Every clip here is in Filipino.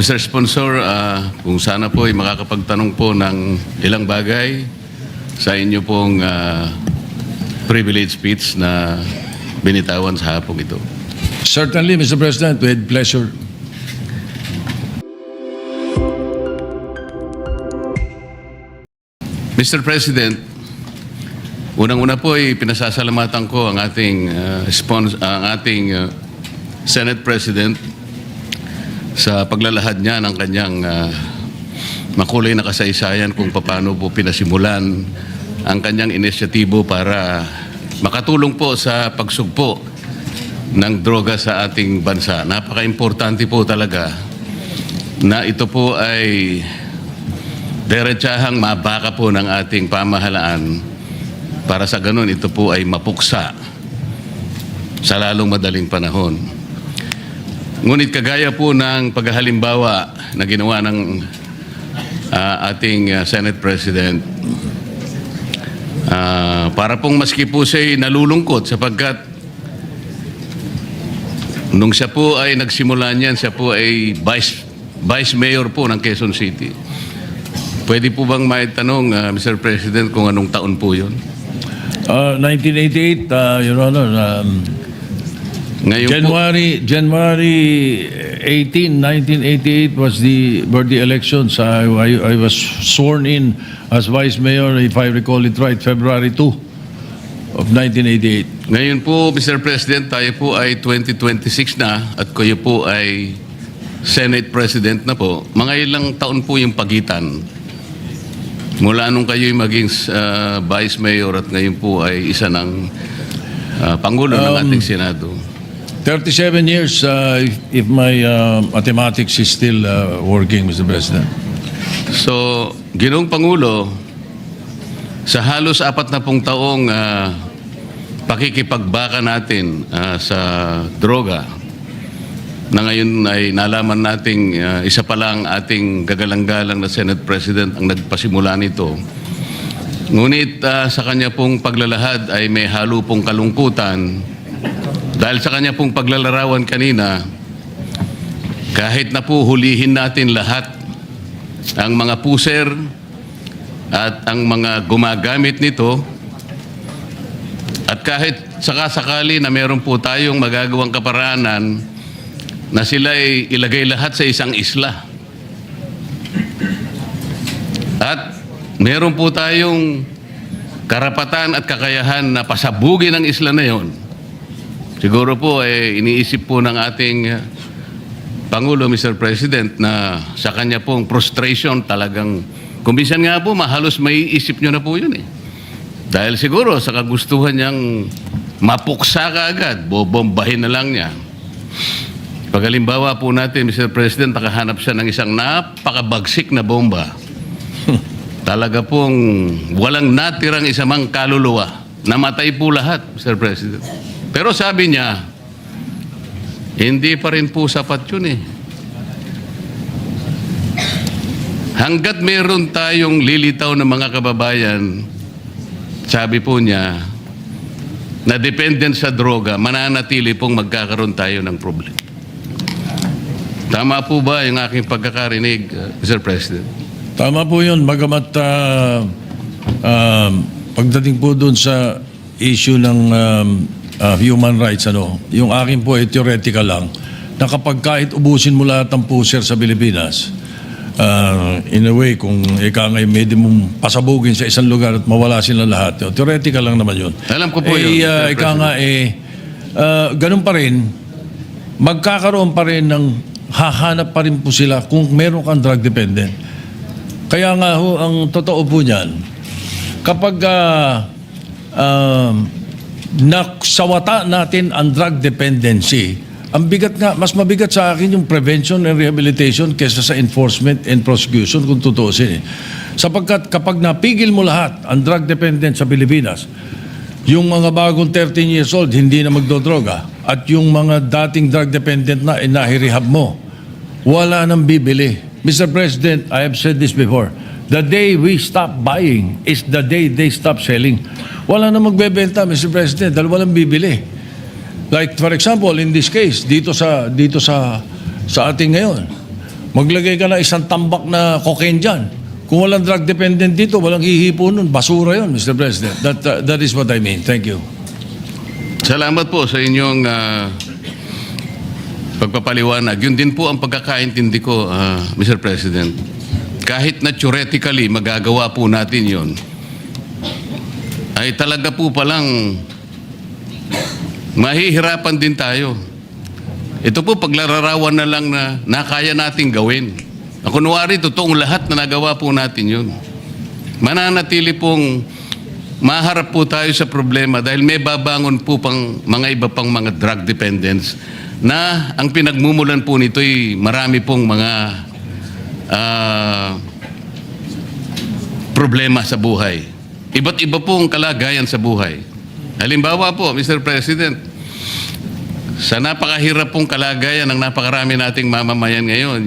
Mr. Sponsor, kung sana po ay makakapagtanong po ng ilang bagay sa inyo pong privilege speech na binitawan sa hapong ito. Certainly, Mr. President, with pleasure. Mr. President, unang-una po ay pinasasalamatan ko ang ating Senate President sa paglalahad niya ng kanyang makulay na kasaysayan kung paano po pinasimulan ang kanyang inisyatibo para makatulong po sa pagsugpo ng droga sa ating bansa. Napaka-importante po talaga na ito po ay diretsahang mabaka po ng ating pamahalaan para sa ganun ito po ay mapuksa sa lalong madaling panahon. Ngunit kagaya po ng paghahalimbawa na ginawa ng ating Senate President, para pong maski po siya'y nalulungkot sapagkat nung siya po ay nagsimula niyan, siya po ay Vice Mayor po ng Quezon City. Pwede po bang maitanong, Mr. President, kung anong taon po yun? 1988, Your Honor, Ngayon January 18, 1988 were the elections. I was sworn in as Vice Mayor, if I recall it right, February 2 of 1988. Ngayon po, Mr. President, tayo po ay 2026 na at kayo po ay Senate President na po. Mga ilang taon po yung pagitan mula nung kayo'y maging Vice Mayor at ngayon po ay isa ng Pangulo ng ating Senado. 37 years, if my mathematics is still working, Mr. President. So, Ginoong Pangulo, sa halos 40 taong pakikipagbaka natin sa droga, na ngayon ay nalaman nating isa pa lang ating gagalang-galang na Senate President ang nagpasimula nito. Ngunit sa kanya pong paglalahad ay may halo pong kalungkutan dahil sa kanya pong paglalarawan kanina, kahit na po hulihin natin lahat ang mga puser at ang mga gumagamit nito, at kahit sakasakali na meron po tayong magagawang kaparaanan na sila ay ilagay lahat sa isang isla. At meron po tayong karapatan at kakayahan na pasabugin ang isla na yon. Siguro po iniisip po ng ating Pangulo, Mr. President, na sa kanya pong frustration talagang, kumbisan nga po, mahalos may isip nyo na po yun eh. Dahil siguro sa kagustuhan niyang mapuksa ka agad, bobombahin na lang niya. Paghalimbawa po natin, Mr. President, nakahanap siya ng isang napakabagsik na bomba. Talaga pong walang natirang isamang kaluluwa. Namatay po lahat, Mr. President. Pero sabi niya, hindi pa rin po sapat yun eh. Hanggat meron tayong lilitaw ng mga kababayan, sabi po niya, na dependent sa droga, mananatili pong magkakaroon tayo ng problema. Tama po ba yung aking pagkakarinig, Mr. President? Tama po yun. Bagamat pagdating po dun sa issue ng human rights, yung akin po ay theoretical lang, na kapag kahit ubusin mo lahat ng puser sa Pilipinas, in a way, kung ika ngay medyo mong pasabugin sa isang lugar at mawala sila lahat, theoretical lang naman yun. Alam ko po yun. Ika nga ganun pa rin, magkakaroon pa rin ng hahanap pa rin po sila kung meron kang drug dependent. Kaya nga ho, ang totoo po niyan, kapag naksawata natin ang drug dependency, ang bigat nga, mas mabigat sa akin yung prevention and rehabilitation kaysa sa enforcement and prosecution kung tutuusin. Sapagkat kapag napigil mo lahat ang drug dependent sa Pilipinas, yung mga bagong 13 years old hindi na magdodroga at yung mga dating drug dependent na inahirehab mo, wala nang bibili. Mr. President, I have said this before. The day we stop buying is the day they stop selling. Wala na magbebenta, Mr. President, dahil walang bibili. Like for example, in this case, dito sa ating ngayon, Maglagay ka na isang tambak na cocaine dyan. Kung walang drug dependent dito, walang hihipo nun. Basura yun, Mr. President. That is what I mean. Thank you. Salamat po sa inyong pagpapaliwanag. Yun din po ang pagkakaintindi ko, Mr. President. Kahit na theoretically magagawa po natin yun, ay talaga po palang mahihirapan din tayo. Ito po paglararawan na lang na kaya nating gawin. Kunwari, totoong lahat na nagawa po natin yun. Mananatili pong maharap po tayo sa problema dahil may babangon po pang mga iba pang mga drug dependents na ang pinagmumulan po nito ay marami pong mga problema sa buhay. Iba't iba pong kalagayan sa buhay. Halimbawa po, Mr. President, sa napakahirap pong kalagayan ng napakarami nating mamamayan ngayon,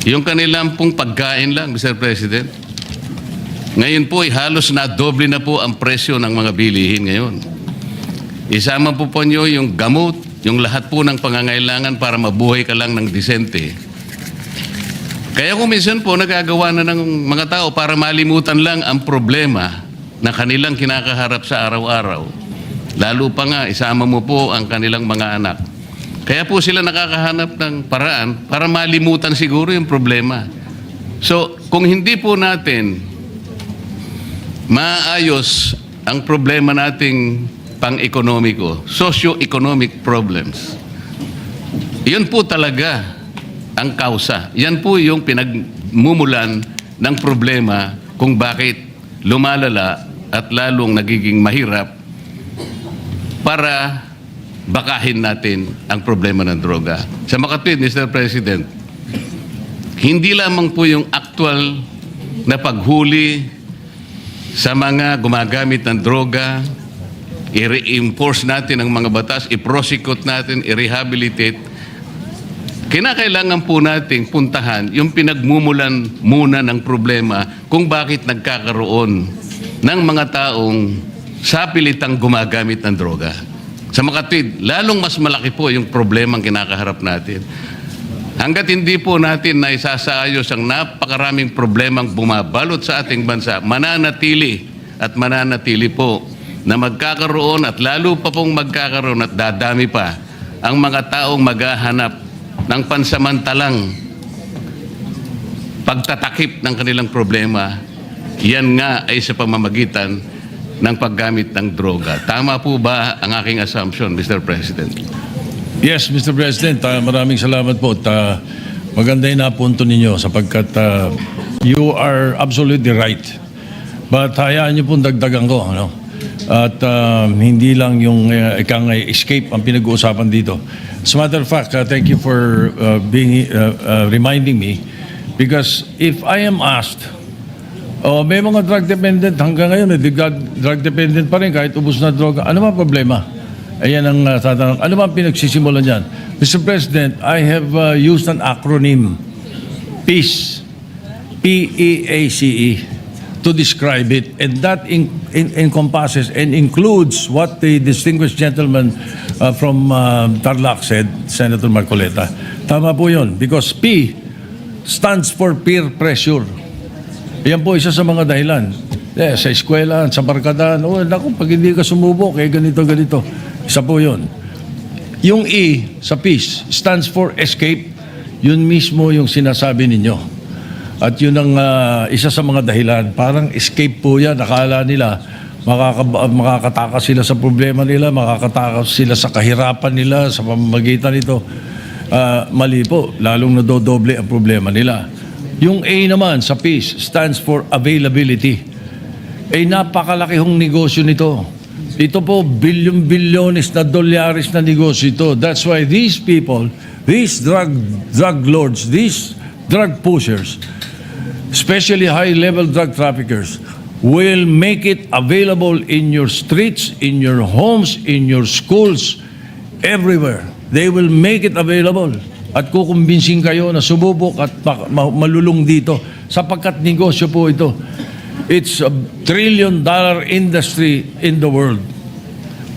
yung kanilang pong pagkain lang, Mr. President. Ngayon po ay halos na doble na po ang presyo ng mga bilihin ngayon. Isama po nyo yung gamot, yung lahat po ng pangangailangan para mabuhay ka lang ng disente. Kaya kung minsan po nagagawa na ng mga tao para malimutan lang ang problema na kanilang kinakaharap sa araw-araw. Lalo pa nga, isama mo po ang kanilang mga anak. Kaya po sila nakakahanap ng paraan para malimutan siguro yung problema. So, kung hindi po natin maayos ang problema nating pang-ekonomiko, socio-economic problems, yun po talaga ang kausa. Yan po yung pinagmumulan ng problema kung bakit lumalala at lalong nagiging mahirap para bakahin natin ang problema ng droga. Sa makatwid, Mr. President, hindi lamang po yung actual na paghuli sa mga gumagamit ng droga, i-reinforce natin ang mga batas, i-prosecute natin, i-rehabilitate. Kinakailangan po nating puntahan yung pinagmumulan muna ng problema kung bakit nagkakaroon ng mga taong sapilitang gumagamit ng droga. Sa makatwid, lalong mas malaki po yung problemang kinakaharap natin. Hanggat hindi po natin na isasaayos ang napakaraming problemang bumabalot sa ating bansa, mananatili po na magkakaroon at lalo pa pong magkakaroon at dadami pa ang mga taong maghahanap ng pansamantalang pagtatakip ng kanilang problema. Yan nga ay sa pamamagitan ng paggamit ng droga. Tama po ba ang aking assumption, Mr. President? Yes, Mr. President, maraming salamat po. Maganda yung napunto ninyo sapagkat you are absolutely right. But hayaan niyo pong dagdagan ko. Ano? At hindi lang yung escape ang pinag-uusapan dito. As a matter of fact, thank you for reminding me because if I am asked, may mga drug dependent hanggang ngayon, drug dependent pa rin kahit ubos na droga. Ano ba problema? Ayan ang tatanong. Ano ba ang pinagsisimulan dyan? Mr. President, I have used an acronym, PEACE, P-E-A-C-E, to describe it. And that encompasses and includes what the distinguished gentleman from Tarlac said, Senator Marcoleta. Tama po yun. Because P stands for peer pressure. Yan po isa sa mga dahilan. Sa eskwela, sa barkadahan, naku, pag hindi ka sumubok, ganito. Isa po yun. Yung E sa peace stands for escape. Yun mismo yung sinasabi ninyo. At yun ang isa sa mga dahilan. Parang escape po yan. Akala nila makakatakas sila sa problema nila, makakatakas sila sa kahirapan nila, sa pamamagitan nito. Mali po. Lalong nadodoble ang problema nila. Yung A naman sa peace stands for availability. Napakalaki hong negosyo nito. Ito po, bilyon-bilyones na dolyares na negosyo ito. That's why these people, these drug lords, these drug pushers, especially high-level drug traffickers, will make it available in your streets, in your homes, in your schools, everywhere. They will make it available. At kukumbinsin kayo na sububok at malulong dito sapagkat negosyo po ito. It's a $1 trillion industry in the world.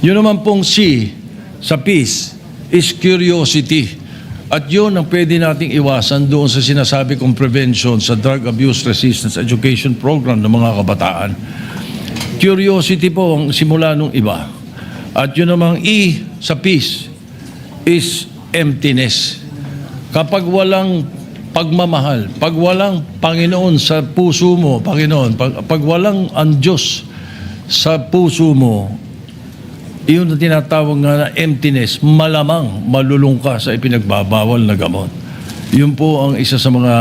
Yun naman pong C sa peace is curiosity. At yun ang pwede nating iwasan doon sa sinasabi kong prevention sa Drug Abuse Resistance Education Program ng mga kabataan. Curiosity po ang simula nung iba. At yun namang E sa peace is emptiness. Kapag walang pagmamahal, pag walang Panginoon sa puso mo, Panginoon, pag walang ang Diyos sa puso mo, iyon na tinatawag nga na emptiness, malamang malulung ka sa ipinagbabawal na gamot. Yun po ang isa sa mga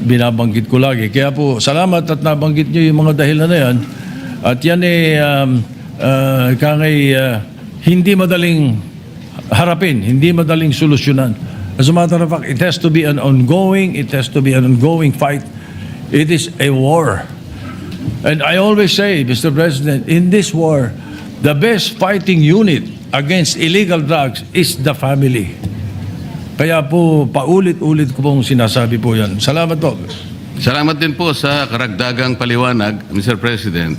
binabanggit ko lagi. Kaya po, salamat at nabanggit nyo yung mga dahilan na yan. At yan hindi madaling harapin, hindi madaling solusyonan. As a matter of fact, it has to be an ongoing fight. It is a war. And I always say, Mr. President, in this war, the best fighting unit against illegal drugs is the family. Kaya po, paulit-ulit ko pong sinasabi po yan. Salamat po. Salamat din po sa karagdagang paliwanag, Mr. President.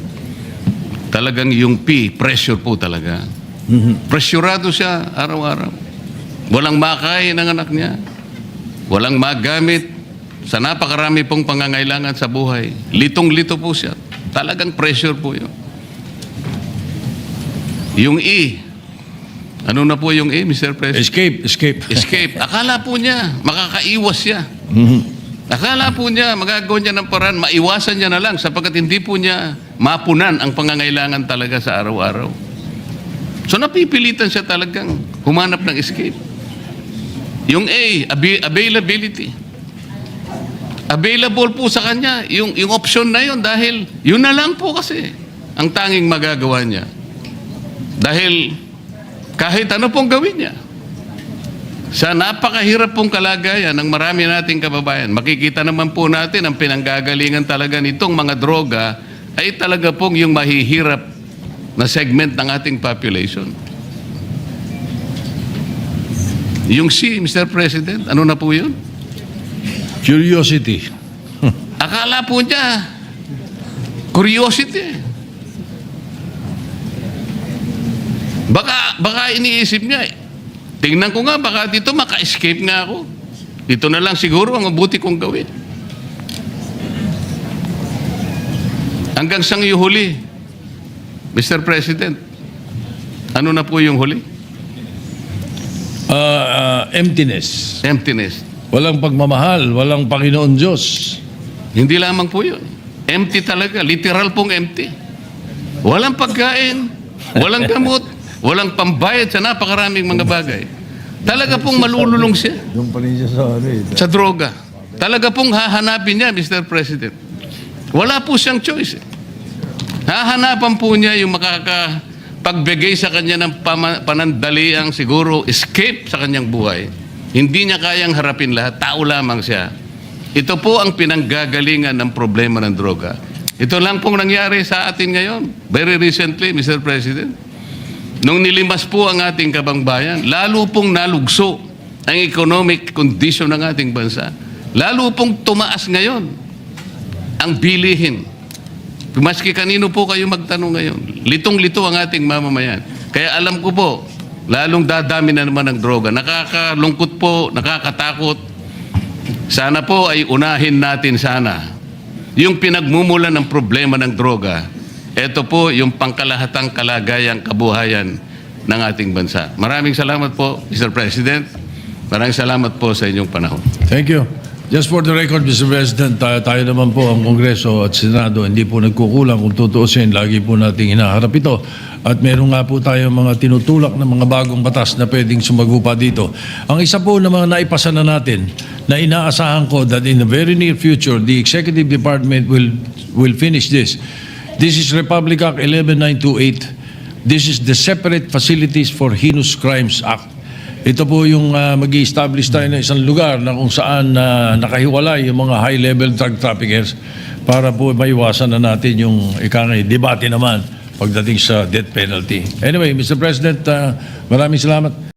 Talagang yung P, pressure po talaga. Pressurado siya araw-araw. Walang makain ng anak niya. Walang magamit sa napakarami pong pangangailangan sa buhay. Litong-lito po siya. Talagang pressure po yun. Yung E, ano na po yung E, Mr. President? Escape. Akala po niya, makakaiwas siya. Akala po niya, magagawa niya ng paraan, maiwasan niya na lang sapagkat hindi po niya mapunan ang pangangailangan talaga sa araw-araw. So napipilitan siya talagang humanap ng escape. Yung A, availability. Available po sa kanya yung option na yun dahil yun na lang po kasi ang tanging magagawa niya. Dahil kahit ano pong gawin niya, sa napakahirap pong kalagayan ng marami nating kababayan, makikita naman po natin ang pinanggagalingan talaga nitong mga droga ay talaga pong yung mahihirap na segment ng ating population. Yung C, Mr. President, ano na po yun? Curiosity. Akala po niya, curiosity. Baka iniisip niya, tingnan ko nga, baka dito maka-escape nga ako. Ito na lang siguro ang mabuti kong gawin. Hanggang sang yung huli, Mr. President, ano na po yung huli? Emptiness. Emptiness. Walang pagmamahal, walang Panginoon Diyos. Hindi lamang po yun. Empty talaga, literal pong empty. Walang pagkain, walang gamot, walang pambayad sa napakaraming mga bagay. Talaga pong malululong siya sa droga. Talaga pong hahanapin niya, Mr. President. Wala po siyang choice. Hahanapan po niya yung makakapagbigay sa kanya ng panandaliang siguro escape sa kanyang buhay. Hindi niya kayang harapin lahat. Tao lamang siya. Ito po ang pinanggagalingan ng problema ng droga. Ito lang pong nangyari sa atin ngayon. Very recently, Mr. President. Nung nilimas po ang ating kabangbayan, lalo pong nalugso ang economic condition ng ating bansa. Lalo pong tumaas ngayon ang bilihin. Maski kanino po kayo magtanong ngayon, litong-lito ang ating mamamayan. Kaya alam ko po, lalong dadami na naman ang droga. Nakakalungkot po, nakakatakot. Sana po ay unahin natin sana yung pinagmumulan ng problema ng droga. Ito po yung pangkalahatang kalagayang kabuhayan ng ating bansa. Maraming salamat po, Mr. President. Maraming salamat po sa inyong panahon. Thank you. Just for the record, Mr. President, tayo naman po ang Kongreso at Senado, hindi po nagkukulang kung tutuusin. Lagi po nating hinaharap ito. At meron nga po tayo mga tinutulak na mga bagong batas na pwedeng sumagupa dito. Ang isa po na mga naipasa na natin na inaasahan ko that in the very near future, the Executive Department will finish this. This is Republic Act 11928. This is the Separate Facilities for Heinous Crimes Act. Ito po yung mag-i-establish tayo ng isang lugar na kung saan nakahiwalay yung mga high-level drug traffickers para po maiwasan na natin yung debate naman pagdating sa death penalty. Anyway, Mr. President, maraming salamat.